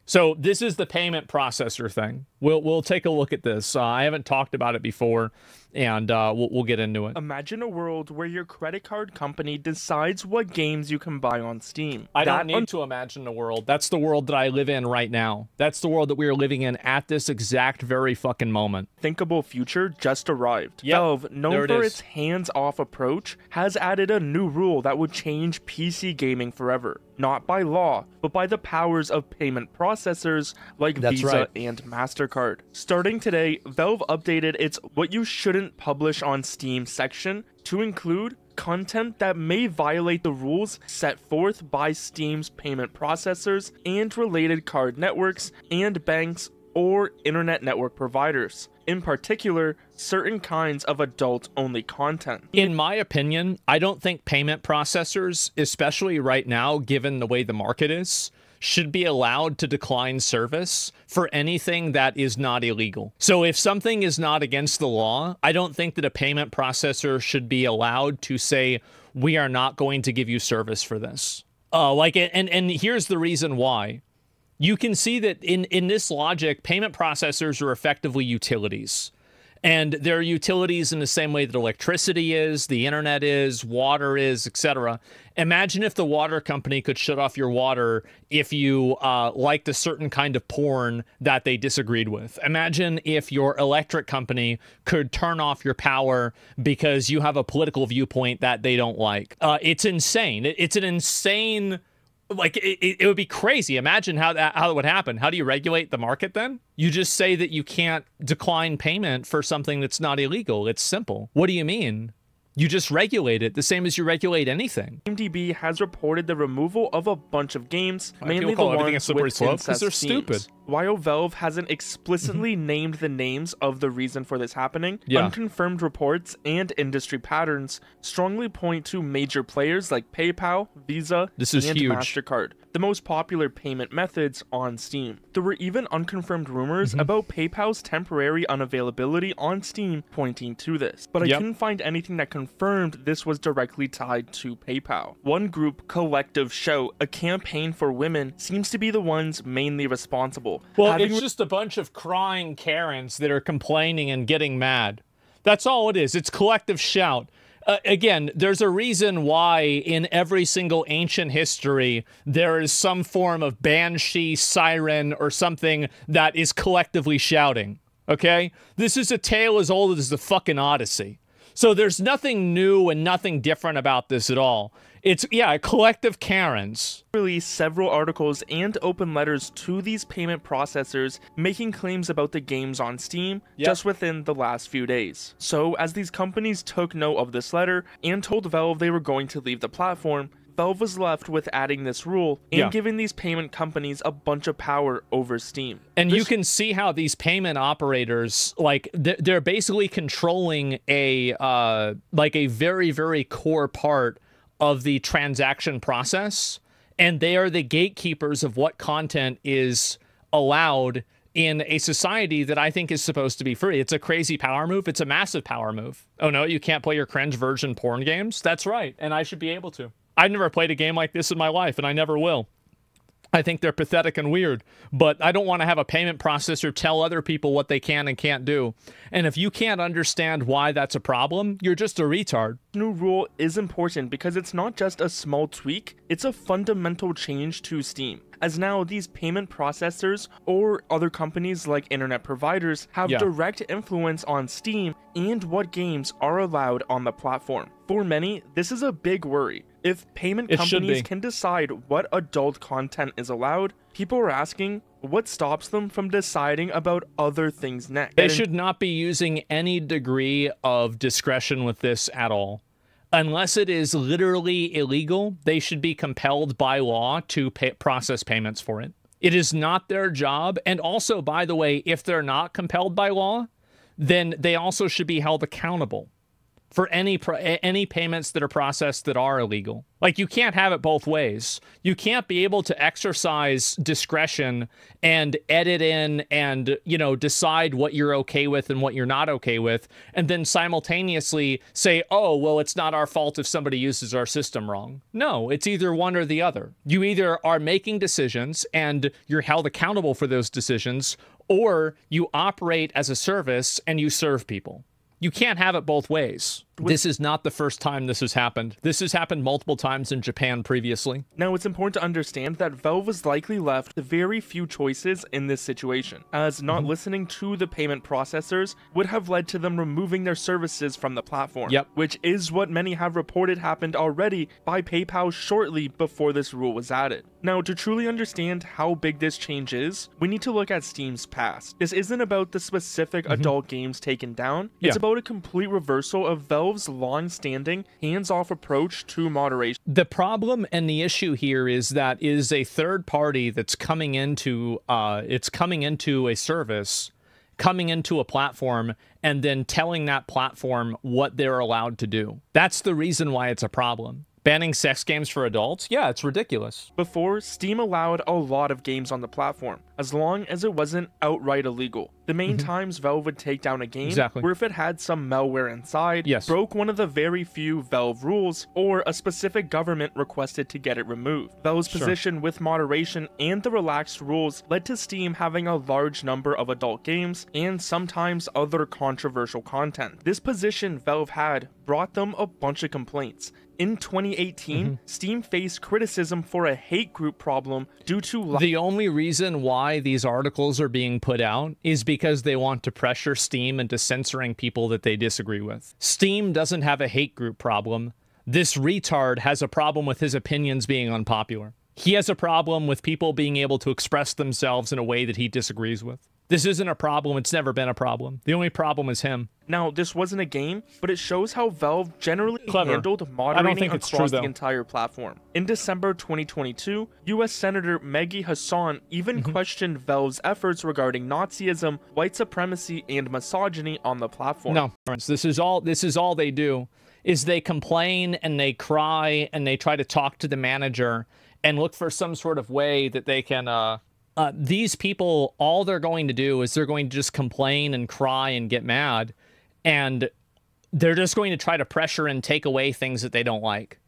So this is the payment processor thing. We'll take a look at this. I haven't talked about it before, and we'll get into it. Imagine a world where your credit card company decides what games you can buy on Steam. I don't need to imagine a world. That's the world that I live in right now. That's the world that we are living in at this exact very fucking moment. Unthinkable future just arrived. Yep, Valve, known for its hands-off approach, has added a new rule that would change PC gaming forever. Not by law, but by the powers of payment processors like Visa and MasterCard. Starting today, Valve updated its What You Shouldn't Publish on Steam section to include content that may violate the rules set forth by Steam's payment processors and related card networks and banks or internet network providers. In particular, certain kinds of adult-only content. In my opinion, I don't think payment processors, especially right now, given the way the market is, should be allowed to decline service for anything that is not illegal. So if something is not against the law, I don't think that a payment processor should be allowed to say, we are not going to give you service for this. And here's the reason why. You can see that in this logic, payment processors are effectively utilities. And they're utilities in the same way that electricity is, the internet is, water is, etc. Imagine if the water company could shut off your water if you liked a certain kind of porn that they disagreed with. Imagine if your electric company could turn off your power because you have a political viewpoint that they don't like. It's insane. It's an insane... Like, it would be crazy. Imagine how it would happen. How do you regulate the market then? You just say that you can't decline payment for something that's not illegal. It's simple. What do you mean? You just regulate it, the same as you regulate anything. IMDb has reported the removal of a bunch of games, mainly the ones with incest they're themes. stupid. While Valve hasn't explicitly named the names of the reason for this happening, unconfirmed reports and industry patterns strongly point to major players like PayPal, Visa, and MasterCard, the most popular payment methods on Steam. There were even unconfirmed rumors about PayPal's temporary unavailability on Steam pointing to this, but I couldn't find anything that confirmed this was directly tied to PayPal. One group, Collective Shout, a campaign for women, seems to be the ones mainly responsible. Well, it's just a bunch of crying Karens that are complaining and getting mad. That's all it is. It's Collective Shout. Again, there's a reason why in every single ancient history there is some form of banshee, siren, or something that is collectively shouting. Okay? This is a tale as old as the fucking Odyssey. So there's nothing new and nothing different about this at all. It's, yeah, collective Karens. Released several articles and open letters to these payment processors making claims about the games on Steam just within the last few days. So as these companies took note of this letter and told Valve they were going to leave the platform, Valve was left with adding this rule and giving these payment companies a bunch of power over Steam. And you can see how these payment operators, like, they're basically controlling a very, very core part of the transaction process, and they are the gatekeepers of what content is allowed in a society that I think is supposed to be free. It's a crazy power move. It's a massive power move. Oh no, you can't play your cringe version porn games? That's right, and I should be able to. I've never played a game like this in my life, and I never will. I think they're pathetic and weird, but I don't want to have a payment processor tell other people what they can and can't do. And if you can't understand why that's a problem, you're just a retard. New rule is important because it's not just a small tweak, it's a fundamental change to Steam. As now these payment processors or other companies like internet providers have direct influence on Steam and what games are allowed on the platform. For many, this is a big worry. If payment companies can decide what adult content is allowed, people are asking, what stops them from deciding about other things next? They should not be using any degree of discretion with this at all. Unless it is literally illegal, they should be compelled by law to process payments for it. It is not their job. And also, by the way, if they're not compelled by law, then they also should be held accountable. for any payments that are processed that are illegal. Like, you can't have it both ways. You can't be able to exercise discretion and edit in and, you know, decide what you're okay with and what you're not okay with, and then simultaneously say, oh, well, it's not our fault if somebody uses our system wrong. No, it's either one or the other. You either are making decisions and you're held accountable for those decisions, or you operate as a service and you serve people. You can't have it both ways. This is not the first time this has happened. This has happened multiple times in Japan previously. Now, it's important to understand that Valve was likely left with very few choices in this situation, as not listening to the payment processors would have led to them removing their services from the platform, which is what many have reported happened already by PayPal shortly before this rule was added. Now, to truly understand how big this change is, we need to look at Steam's past. This isn't about the specific adult games taken down, it's about a complete reversal of Valve's long-standing hands-off approach to moderation. The problem and the issue here is that is a third party that's coming into a service, coming into a platform, and then telling that platform what they're allowed to do. That's the reason why it's a problem. Banning sex games for adults? Yeah, it's ridiculous. Before, Steam allowed a lot of games on the platform, as long as it wasn't outright illegal. The main times Valve would take down a game were if it had some malware inside, broke one of the very few Valve rules, or a specific government requested to get it removed. Valve's position with moderation and the relaxed rules led to Steam having a large number of adult games, and sometimes other controversial content. This position Valve had brought them a bunch of complaints. In 2018, Steam faced criticism for a hate group problem due to... The only reason why these articles are being put out is because they want to pressure Steam into censoring people that they disagree with. Steam doesn't have a hate group problem. This retard has a problem with his opinions being unpopular. He has a problem with people being able to express themselves in a way that he disagrees with. This isn't a problem. It's never been a problem. The only problem is him. Now, this wasn't a game, but it shows how Valve generally handled moderating across the entire platform. In December 2022, US Senator Maggie Hassan even questioned Valve's efforts regarding Nazism, white supremacy, and misogyny on the platform. No, this is all they do, is they complain and they cry and they try to talk to the manager and look for some sort of way that they can... these people, all they're going to do is they're going to just complain and cry and get mad, and they're just going to try to pressure and take away things that they don't like.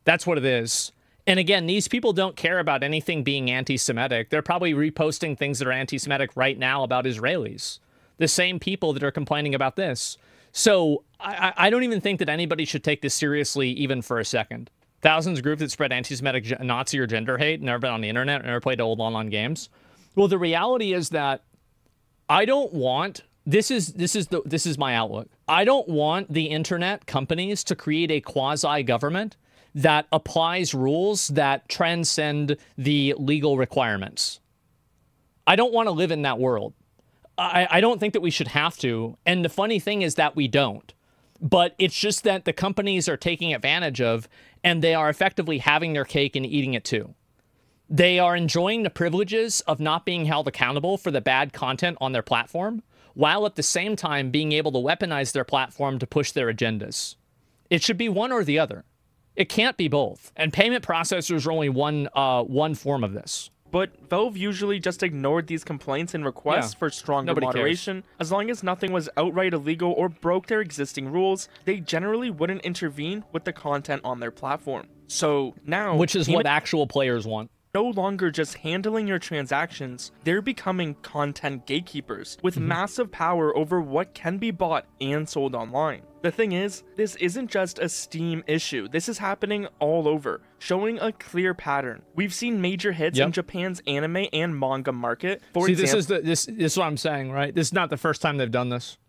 That's what it is. And again, these people don't care about anything being anti-Semitic. They're probably reposting things that are anti-Semitic right now about Israelis. The same people that are complaining about this. So I don't even think that anybody should take this seriously even for a second. Thousands of groups that spread anti-Semitic, Nazi, or gender hate, never been on the internet, never played old online games. Well, the reality is that I don't want... This is my outlook. I don't want the internet companies to create a quasi-government that applies rules that transcend the legal requirements. I don't want to live in that world. I don't think that we should have to. And the funny thing is that we don't. But it's just that the companies are taking advantage of, and they are effectively having their cake and eating it too. They are enjoying the privileges of not being held accountable for the bad content on their platform, while at the same time being able to weaponize their platform to push their agendas. It should be one or the other. It can't be both. And payment processors are only one form of this. But Valve usually just ignored these complaints and requests for stronger moderation. As long as nothing was outright illegal or broke their existing rules, they generally wouldn't intervene with the content on their platform. So now... Which is what actual players want. No longer just handling your transactions, they're becoming content gatekeepers with massive power over what can be bought and sold online. The thing is, this isn't just a Steam issue. This is happening all over, showing a clear pattern. We've seen major hits in Japan's anime and manga market. For example, this is what I'm saying, right? This is not the first time they've done this.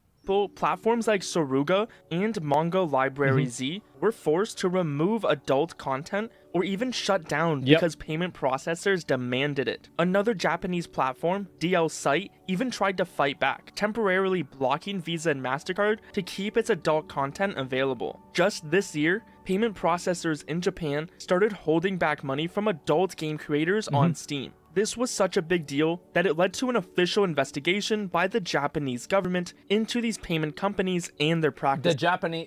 Platforms like Soruga and Manga Library Z were forced to remove adult content or even shut down because payment processors demanded it. Another Japanese platform, DL Site, even tried to fight back, temporarily blocking Visa and MasterCard to keep its adult content available. Just this year, payment processors in Japan started holding back money from adult game creators on Steam. This was such a big deal that it led to an official investigation by the Japanese government into these payment companies and their practice. Japan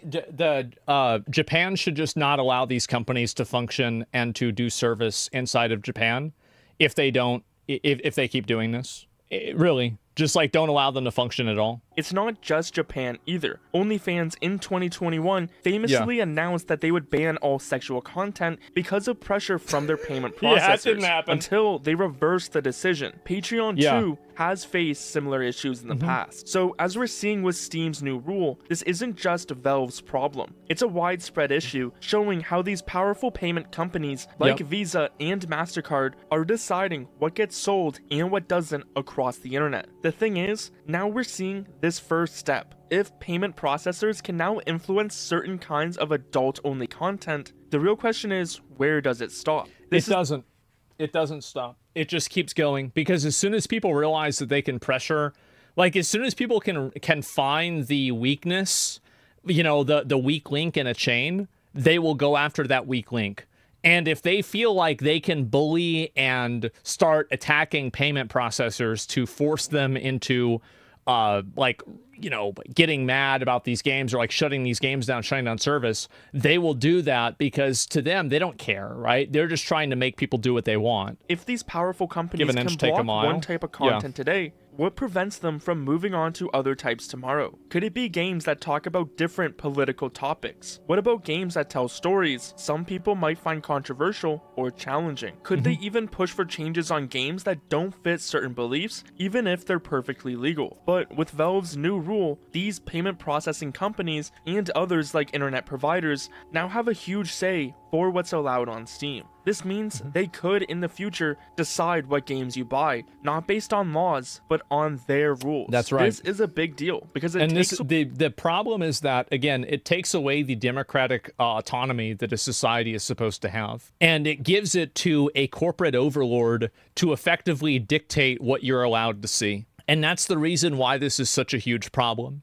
should just not allow these companies to function and to do service inside of Japan if they keep doing this. Really, just like don't allow them to function at all. It's not just Japan either. OnlyFans in 2021 famously announced that they would ban all sexual content because of pressure from their payment processors. Yeah, that didn't happen. Until they reversed the decision. Patreon too has faced similar issues in the past. So as we're seeing with Steam's new rule, this isn't just Valve's problem. It's a widespread issue showing how these powerful payment companies like Visa and MasterCard are deciding what gets sold and what doesn't across the internet. The thing is, now we're seeing this first step. If payment processors can now influence certain kinds of adult-only content, the real question is, where does it stop? It doesn't stop. It just keeps going, because as soon as people realize that they can pressure, like as soon as people can find the weakness, you know, the weak link in a chain, they will go after that weak link. And if they feel like they can bully and start attacking payment processors to force them into like, you know, getting mad about these games or like shutting these games down, shutting down service, they will do that because to them, they don't care, right? They're just trying to make people do what they want. If these powerful companies can block one type of content today, what prevents them from moving on to other types tomorrow? Could it be games that talk about different political topics? What about games that tell stories some people might find controversial or challenging? Could they even push for changes on games that don't fit certain beliefs, even if they're perfectly legal? But with Valve's new rule, these payment processing companies and others like internet providers now have a huge say for what's allowed on Steam. This means they could, in the future, decide what games you buy, not based on laws, but on their rules. That's right. This is a big deal because the problem is that, again, it takes away the democratic autonomy that a society is supposed to have, and it gives it to a corporate overlord to effectively dictate what you're allowed to see. And that's the reason why this is such a huge problem.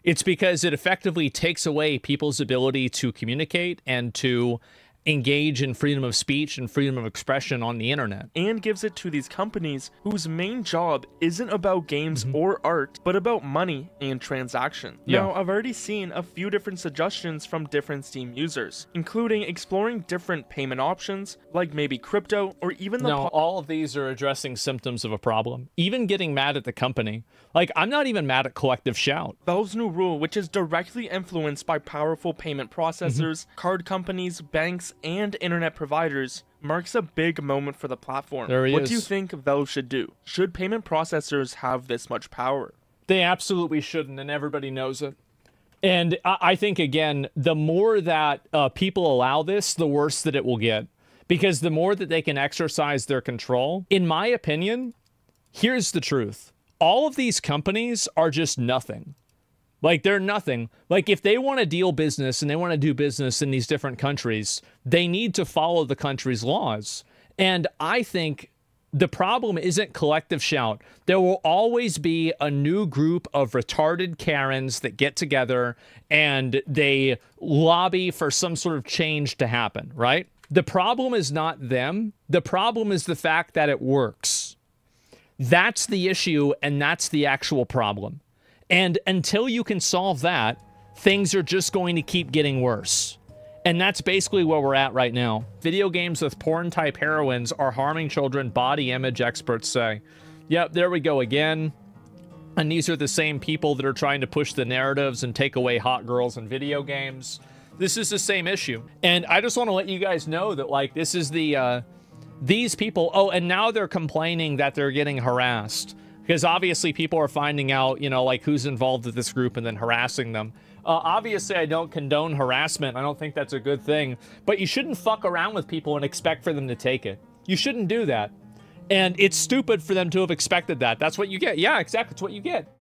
It's because it effectively takes away people's ability to communicate and to engage in freedom of speech and freedom of expression on the internet. And gives it to these companies whose main job isn't about games or art, but about money and transaction. Now, I've already seen a few different suggestions from different Steam users, including exploring different payment options, like maybe crypto or even the... No, all of these are addressing symptoms of a problem. Even getting mad at the company. Like, I'm not even mad at Collective Shout. Valve's new rule, which is directly influenced by powerful payment processors, card companies, banks, and internet providers, marks a big moment for the platform. What do you think Valve should do? Should payment processors have this much power? They absolutely shouldn't, and everybody knows it. And I think, again, the more that people allow this, the worse that it will get. Because the more that they can exercise their control, in my opinion, here's the truth. All of these companies are just nothing. Like, they're nothing. Like, if they want to deal business and they want to do business in these different countries, they need to follow the country's laws. And I think the problem isn't Collective Shout. There will always be a new group of retarded Karens that get together and they lobby for some sort of change to happen, right? The problem is not them. The problem is the fact that it works. That's the issue, and that's the actual problem. And until you can solve that, things are just going to keep getting worse. And that's basically where we're at right now. Video games with porn-type heroines are harming children, body image experts say. Yep, there we go again. And these are the same people that are trying to push the narratives and take away hot girls in video games. This is the same issue. And I just want to let you guys know that, like, this is the, these people, oh, and now they're complaining that they're getting harassed. Because obviously people are finding out, you know, like who's involved with this group and then harassing them. Obviously, I don't condone harassment. I don't think that's a good thing. But you shouldn't fuck around with people and expect for them to take it. You shouldn't do that. And it's stupid for them to have expected that. That's what you get. Yeah, exactly. That's what you get.